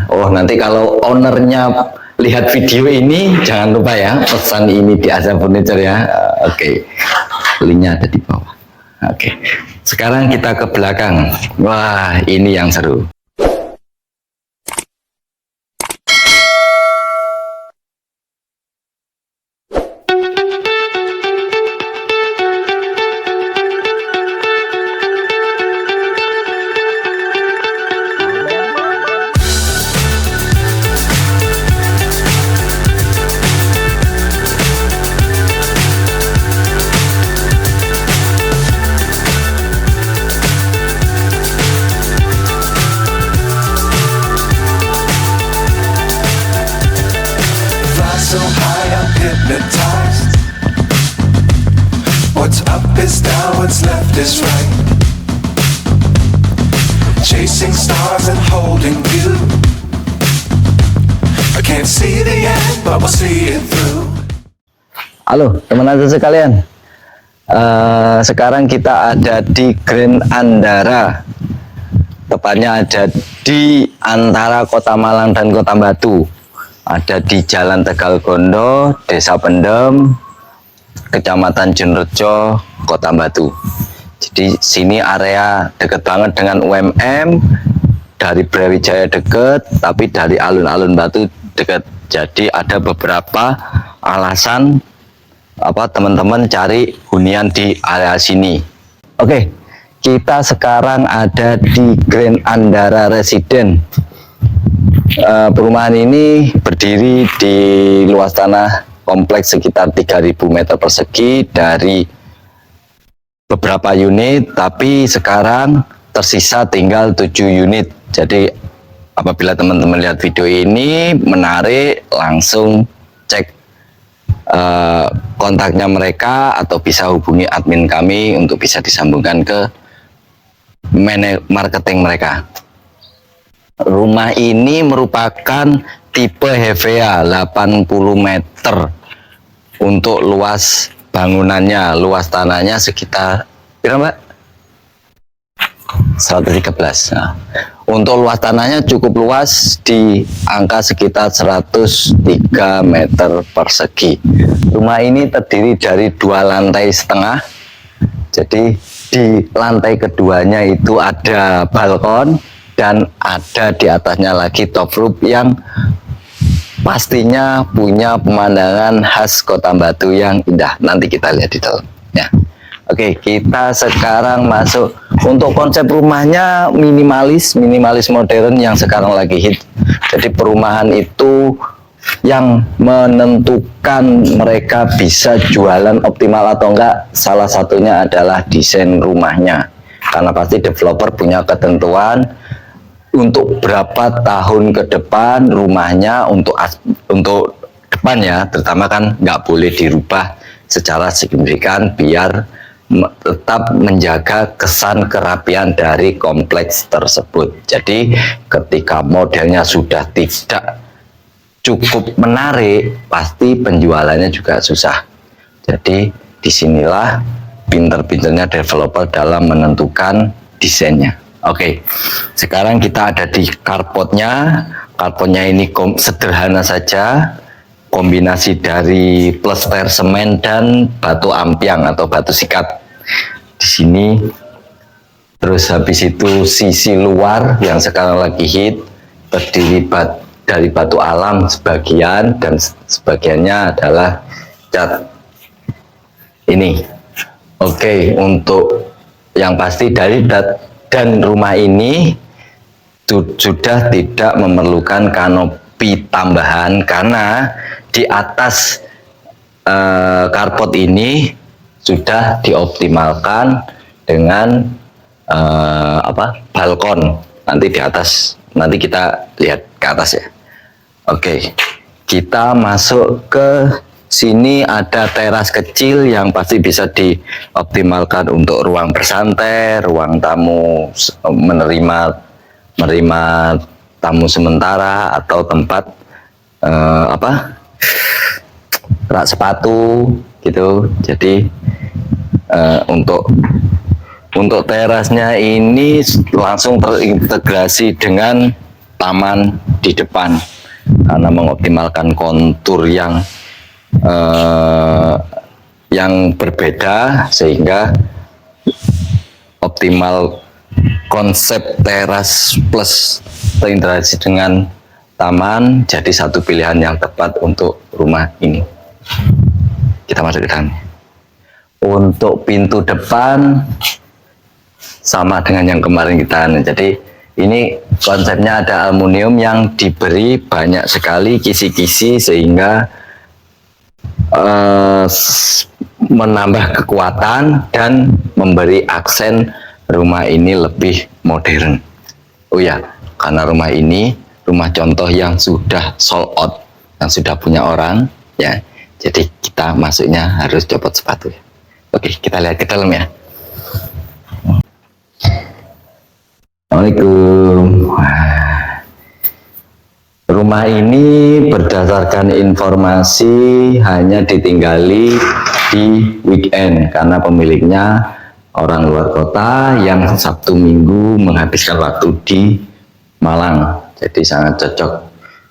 Oh, nanti kalau ownernya lihat video ini, jangan lupa ya, pesan ini di Azam Furniture ya. Oke, linknya ada di bawah. Oke, sekarang kita ke belakang. Wah, ini yang seru. So high I'm hypnotized. What's up is down, what's left is right. Chasing stars and holding you. I can't see the end, but we'll see it through. Halo teman-teman sekalian, sekarang kita ada di Grand Andara. Tepatnya ada di antara Kota Malang dan Kota Batu. Ada di Jalan Tegalgondo, Desa Pendem, Kecamatan Jenrejo, Kota Batu. Jadi sini area deket banget dengan UMM, dari Brawijaya deket, tapi dari alun-alun Batu deket. Jadi ada beberapa alasan teman-teman cari hunian di area sini. Oke, kita sekarang ada di Grand Andara Residen. Perumahan ini berdiri di luas tanah kompleks sekitar 3.000 meter persegi dari beberapa unit, tapi sekarang tersisa tinggal 7 unit. Jadi apabila teman-teman lihat video ini menarik, langsung cek kontaknya mereka atau bisa hubungi admin kami untuk bisa disambungkan ke marketing mereka. Rumah ini merupakan tipe Hevea 80 meter. Untuk luas bangunannya, luas tanahnya sekitar berapa, Mbak? 113. Nah, untuk luas tanahnya cukup luas, di angka sekitar 103 meter persegi. Rumah ini terdiri dari 2 lantai setengah. Jadi di lantai keduanya itu ada balkon, dan ada di atasnya lagi top roof yang pastinya punya pemandangan khas Kota Batu yang indah. Nanti kita lihat di dalam ya. Oke, kita sekarang masuk. Untuk konsep rumahnya minimalis modern yang sekarang lagi hit. Jadi perumahan itu yang menentukan mereka bisa jualan optimal atau enggak, salah satunya adalah desain rumahnya. Karena pasti developer punya ketentuan untuk berapa tahun ke depan rumahnya, untuk depan ya, terutama kan nggak boleh dirubah secara signifikan biar tetap menjaga kesan kerapian dari kompleks tersebut. Jadi ketika modelnya sudah tidak cukup menarik, pasti penjualannya juga susah. Jadi disinilah pinter-pinternya developer dalam menentukan desainnya. Oke, sekarang kita ada di carportnya. Carportnya ini sederhana saja, kombinasi dari plester semen dan batu ampiang atau batu sikat di sini. Terus habis itu sisi luar yang sekarang lagi hit terdiri dari batu alam sebagian, dan sebagiannya adalah cat ini. Oke, untuk yang pasti dan rumah ini sudah tidak memerlukan kanopi tambahan karena di atas carport ini sudah dioptimalkan dengan balkon. Nanti di atas, nanti kita lihat ke atas ya. Oke, kita masuk ke sini. Ada teras kecil yang pasti bisa dioptimalkan untuk ruang bersantai, ruang tamu menerima tamu sementara, atau tempat rak sepatu gitu. Jadi untuk terasnya ini langsung terintegrasi dengan taman di depan karena mengoptimalkan kontur yang berbeda sehingga optimal konsep teras plus terintegrasi dengan taman jadi satu pilihan yang tepat untuk rumah ini. Kita masuk ke dalam. Untuk pintu depan sama dengan yang kemarin kita. Jadi ini konsepnya ada aluminium yang diberi banyak sekali kisi-kisi sehingga menambah kekuatan dan memberi aksen rumah ini lebih modern. Oh ya, karena rumah ini rumah contoh yang sudah sold out, yang sudah punya orang ya. Jadi kita masuknya harus copot sepatu. Oke, kita lihat ke dalam ya. Assalamualaikum. Rumah ini berdasarkan informasi hanya ditinggali di weekend karena pemiliknya orang luar kota yang Sabtu Minggu menghabiskan waktu di Malang. Jadi sangat cocok.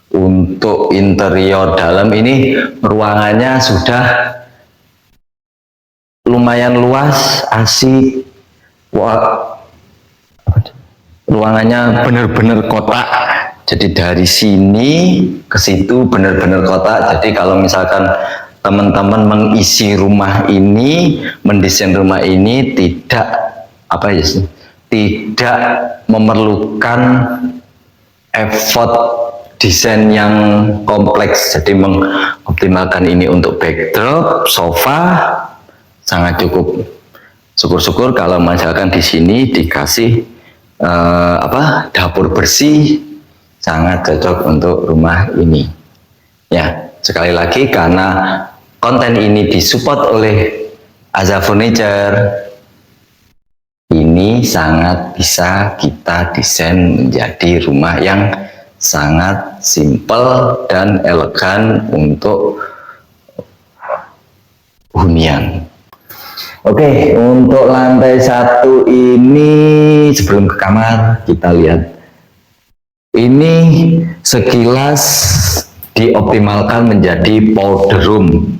Untuk interior dalam ini ruangannya sudah lumayan luas, asik. Ruangannya benar-benar kotak. Jadi dari sini ke situ benar-benar kotak. Jadi kalau misalkan teman-teman mengisi rumah ini, mendesain rumah ini tidak memerlukan effort desain yang kompleks. Jadi mengoptimalkan ini untuk backdrop, sofa sangat cukup. Syukur-syukur kalau misalkan di sini dikasih dapur bersih, sangat cocok untuk rumah ini. Ya, sekali lagi karena konten ini disupport oleh Aza Furniture, ini sangat bisa kita desain menjadi rumah yang sangat simple dan elegan untuk hunian. Oke, untuk lantai 1 ini sebelum ke kamar kita lihat. Ini sekilas dioptimalkan menjadi powder room.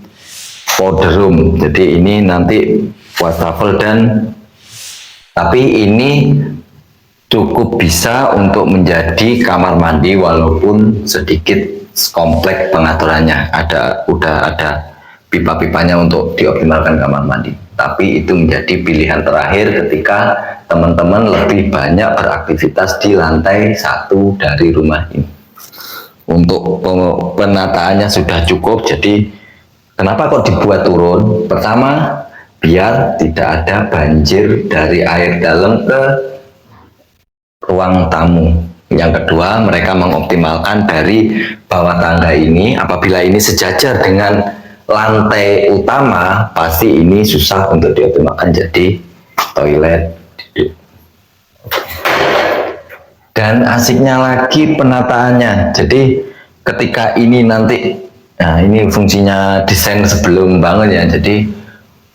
Jadi ini nanti wastafel tapi ini cukup bisa untuk menjadi kamar mandi walaupun sedikit kompleks pengaturannya. Udah ada pipa-pipanya untuk dioptimalkan kamar mandi. Tapi itu menjadi pilihan terakhir ketika teman-teman lebih banyak beraktivitas di lantai 1 dari rumah ini. Untuk penataannya sudah cukup, jadi kenapa kok dibuat turun? Pertama, biar tidak ada banjir dari air dalam ke ruang tamu. Yang kedua, mereka mengoptimalkan dari bawah tangga ini, apabila ini sejajar dengan lantai utama, pasti ini susah untuk dioptimalkan jadi toilet. Dan asiknya lagi penataannya. Jadi ketika ini nanti, nah ini fungsinya desain sebelum bangun ya. Jadi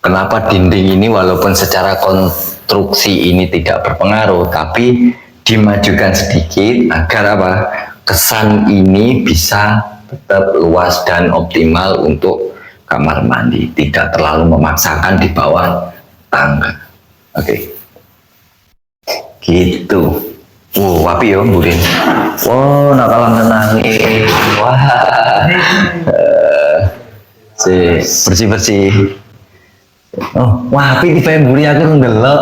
kenapa dinding ini walaupun secara konstruksi ini tidak berpengaruh, tapi dimajukan sedikit agar apa? Kesan ini bisa tetap luas dan optimal untuk kamar mandi, tidak terlalu memaksakan di bawah tangga. Oke. Gitu. Wapi yo, Budin. Wow, nakalan tenang. Wah. Bersih-bersih. Oh, wapi di pemburi aku ngelok.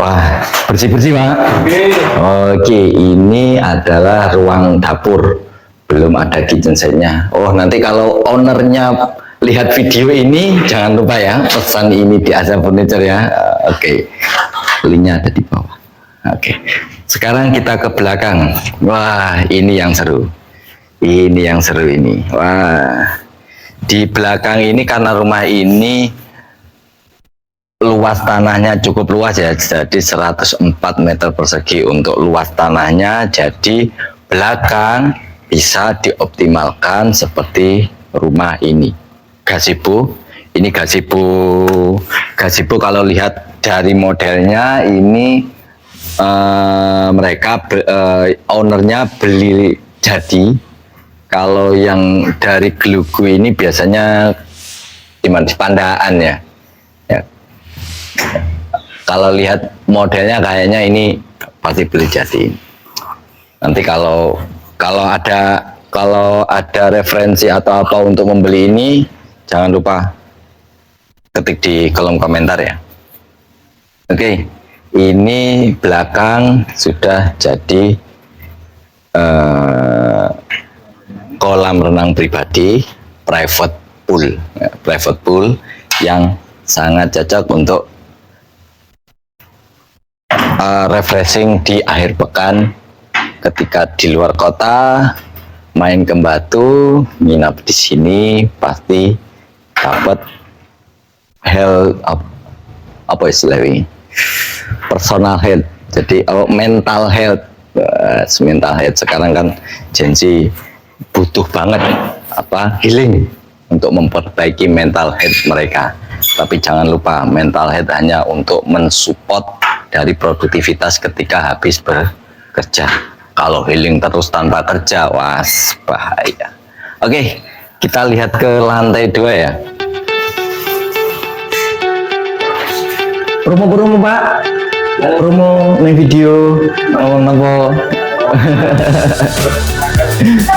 Wah, bersih-bersih, Pak. Oke, ini adalah ruang dapur. Belum ada kitchen set-nya. Oh, nanti kalau ownernya lihat video ini, jangan lupa ya, pesan ini di Aza Furniture ya. Oke, linknya ada di bawah. Oke, sekarang kita ke belakang. Wah, ini yang seru. Ini yang seru ini. Wah, di belakang ini karena rumah ini luas tanahnya cukup luas ya, jadi 104 meter persegi untuk luas tanahnya. Jadi belakang bisa dioptimalkan seperti rumah ini. Gazebo Ini gazebo kalau lihat dari modelnya ini mereka ownernya beli jadi. Kalau yang dari gelugu ini biasanya di Pandaan ya. Kalau lihat modelnya kayaknya ini pasti beli jadi. Nanti kalau ada referensi atau apa untuk membeli ini, jangan lupa ketik di kolom komentar ya. Oke, ini belakang sudah jadi kolam renang pribadi, private pool yang sangat cocok untuk refreshing di akhir pekan ketika di luar kota, main ke Batu, nginap di sini pasti dapat apa istilahnya, personal health. Jadi mental health, sekarang kan Gen Z butuh banget healing untuk memperbaiki mental health mereka. Tapi jangan lupa mental health hanya untuk mensupport dari produktivitas ketika habis bekerja. Kalau healing terus tanpa kerja, was bahaya. Oke, kita lihat ke lantai 2 ya. Promo Pak, promo nih video nopo.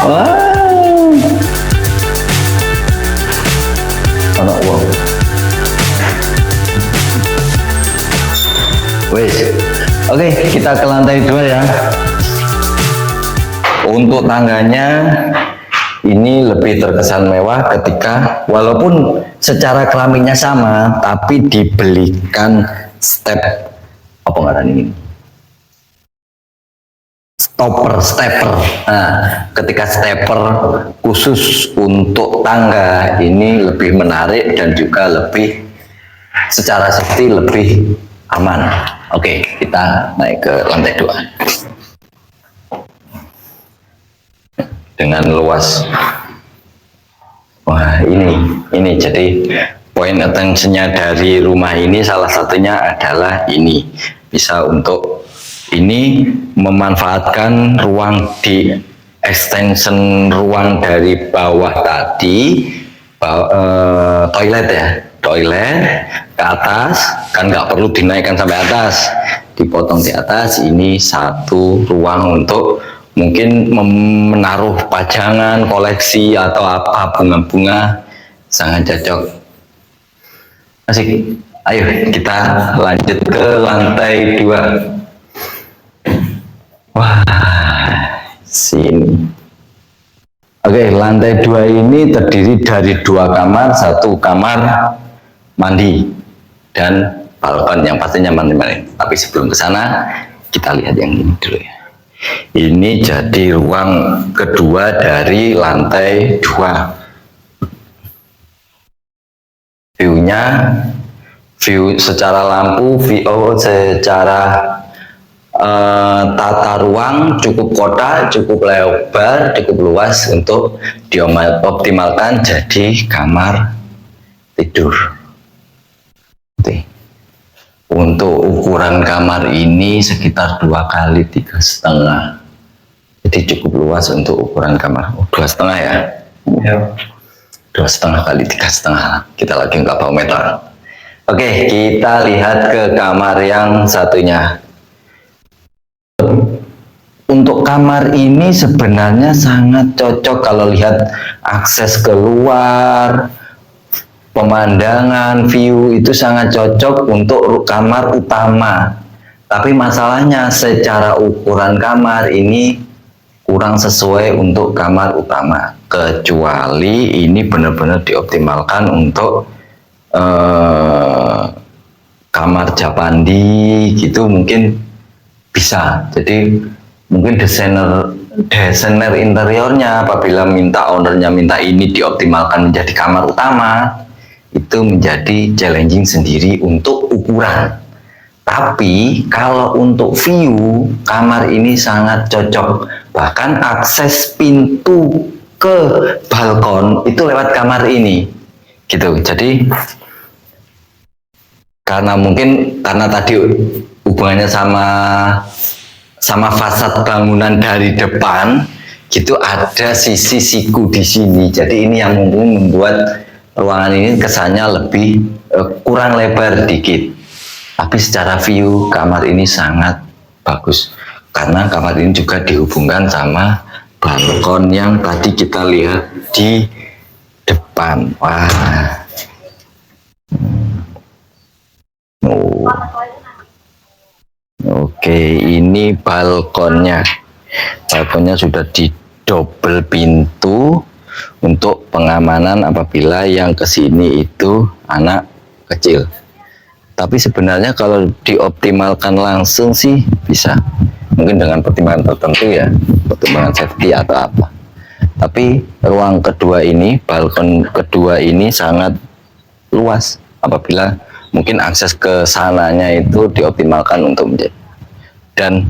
Wow. Anak wow. Wes, oke, kita ke lantai 2 ya. Untuk tangganya ini lebih terkesan mewah ketika walaupun secara keramiknya sama, tapi dibelikan step ini? Stepper. Nah, ketika stepper khusus untuk tangga ini lebih menarik dan juga lebih secara safety lebih aman. Oke, kita naik ke lantai 2. Dengan luas. Wah, ini jadi poin attention-nya dari rumah ini salah satunya adalah ini. Bisa untuk ini memanfaatkan ruang di extension ruang dari bawah tadi, toilet ke atas, kan nggak perlu dinaikkan sampai atas, dipotong di atas. Ini satu ruang untuk mungkin menaruh pajangan, koleksi atau apa, bunga-bunga, sangat cocok. Asik. Ayo kita lanjut ke lantai 2. Wah, sini. Oke, lantai 2 ini terdiri dari 2 kamar, 1 kamar mandi dan balkon yang pastinya mandi. Tapi sebelum ke sana, kita lihat yang ini dulu ya. Ini jadi ruang kedua dari lantai 2. View secara lampu, secara tata ruang cukup kotak, cukup lebar, cukup luas untuk dioptimalkan jadi kamar tidur. Untuk ukuran kamar ini sekitar 2 kali 3,5, jadi cukup luas untuk ukuran kamar. 2,5 ya? Ya. 2,5 kali 3,5. Kita lagi nggak bawa meter. Oke, kita lihat ke kamar yang satunya. Untuk kamar ini sebenarnya sangat cocok kalau lihat akses keluar, pemandangan, view itu sangat cocok untuk kamar utama. Tapi masalahnya secara ukuran kamar ini kurang sesuai untuk kamar utama. Kecuali ini benar-benar dioptimalkan untuk kamar Japandi gitu, mungkin bisa. Jadi mungkin desainer interiornya apabila ownernya minta ini dioptimalkan menjadi kamar utama, itu menjadi challenging sendiri untuk ukuran. Tapi kalau untuk view, kamar ini sangat cocok. Bahkan akses pintu ke balkon itu lewat kamar ini. gitu. Jadi karena tadi hubungannya sama fasad bangunan dari depan gitu, ada sisi siku di sini. Jadi ini yang mungkin membuat ruangan ini kesannya lebih kurang lebar dikit. Tapi secara view kamar ini sangat bagus karena kamar ini juga dihubungkan sama balkon yang tadi kita lihat di depan. Wah. Oh. Oke, ini balkonnya. Balkonnya sudah di double pintu untuk pengamanan apabila yang kesini itu anak kecil. Tapi sebenarnya kalau dioptimalkan langsung sih bisa, mungkin dengan pertimbangan tertentu ya, pertimbangan safety atau apa. Tapi ruang kedua ini, balkon kedua ini sangat luas apabila mungkin akses ke sananya itu dioptimalkan untuk menjadi. Dan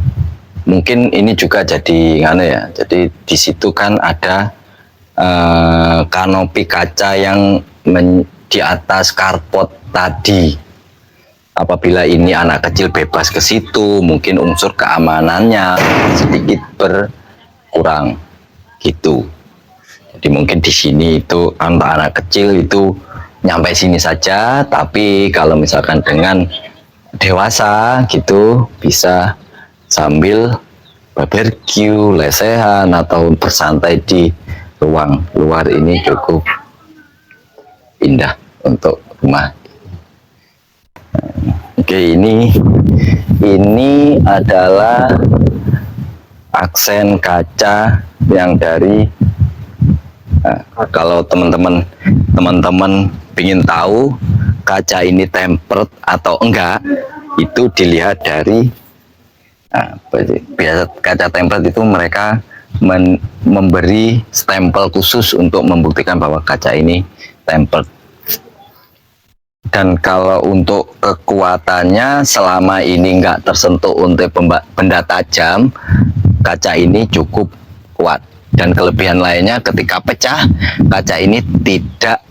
mungkin ini juga jadi jadi di situ kan ada kanopi kaca yang di atas karpot tadi. Apabila ini anak kecil bebas ke situ, mungkin unsur keamanannya sedikit berkurang gitu. Jadi mungkin di sini itu untuk anak kecil itu nyampe sini saja, tapi kalau misalkan dengan dewasa gitu bisa sambil barbecue, lesehan atau bersantai di ruang luar ini cukup indah untuk rumah. Oke, ini adalah aksen kaca yang dari kalau teman-teman ingin tahu kaca ini tempered atau enggak, itu dilihat dari biasa kaca tempered itu mereka memberi stempel khusus untuk membuktikan bahwa kaca ini tempered. Dan kalau untuk kekuatannya, selama ini nggak tersentuh untuk benda tajam, kaca ini cukup kuat. Dan kelebihan lainnya, ketika pecah, kaca ini tidak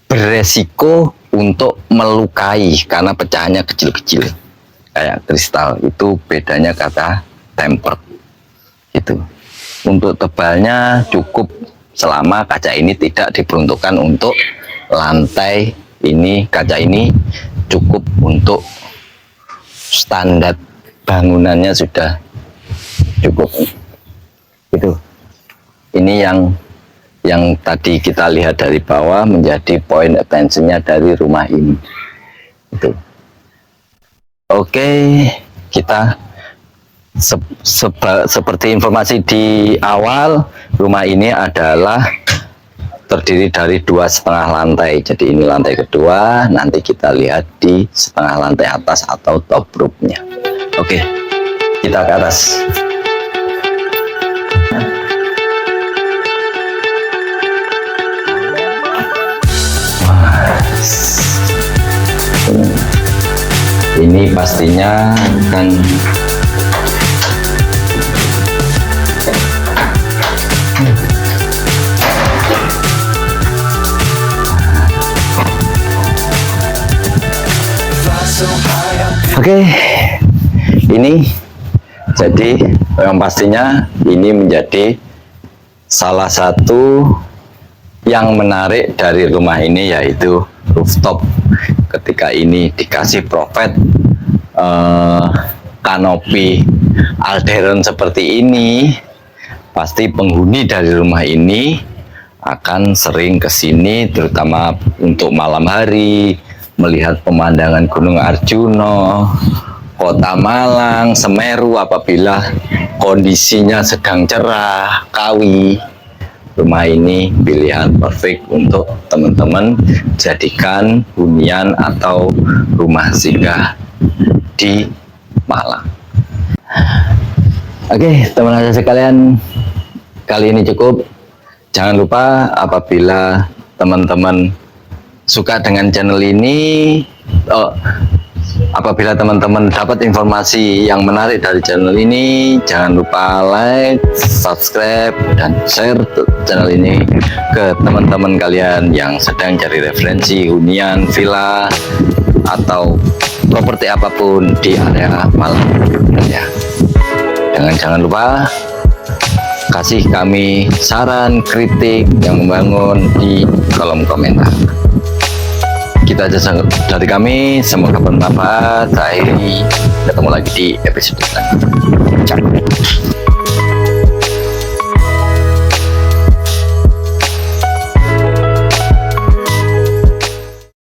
beresiko untuk melukai karena pecahannya kecil-kecil kayak kristal. Itu bedanya kata tempered gitu. Untuk tebalnya cukup selama kaca ini tidak diperuntukkan untuk lantai. Ini kaca ini cukup untuk standar bangunannya sudah cukup gitu. Ini yang tadi kita lihat dari bawah menjadi point attention-nya dari rumah ini itu. Oke, kita seperti informasi di awal, rumah ini adalah terdiri dari 2,5 lantai. Jadi ini lantai kedua, nanti kita lihat di setengah lantai atas atau top roof-nya. Oke, kita ke atas. Ini pastinya kan Oke, ini jadi yang pastinya ini menjadi salah satu yang menarik dari rumah ini, yaitu rooftop. Ketika ini dikasih profit kanopi Alderon seperti ini, pasti penghuni dari rumah ini akan sering ke sini, terutama untuk malam hari, melihat pemandangan Gunung Arjuno, Kota Malang, Semeru apabila kondisinya sedang cerah, kawi. Rumah ini pilihan perfect untuk teman-teman jadikan hunian atau rumah singgah di Malang. Oke, teman-teman sekalian, kali ini cukup. Jangan lupa apabila teman-teman suka dengan channel ini, Apabila teman-teman dapat informasi yang menarik dari channel ini, jangan lupa like, subscribe, dan share channel ini ke teman-teman kalian yang sedang cari referensi hunian, villa, atau properti apapun di area Malang ya. Jangan lupa kasih kami saran, kritik yang membangun di kolom komentar. Kita aja dari kami, semoga bermanfaat. Saya ketemu lagi di episode selanjutnya. Ciao.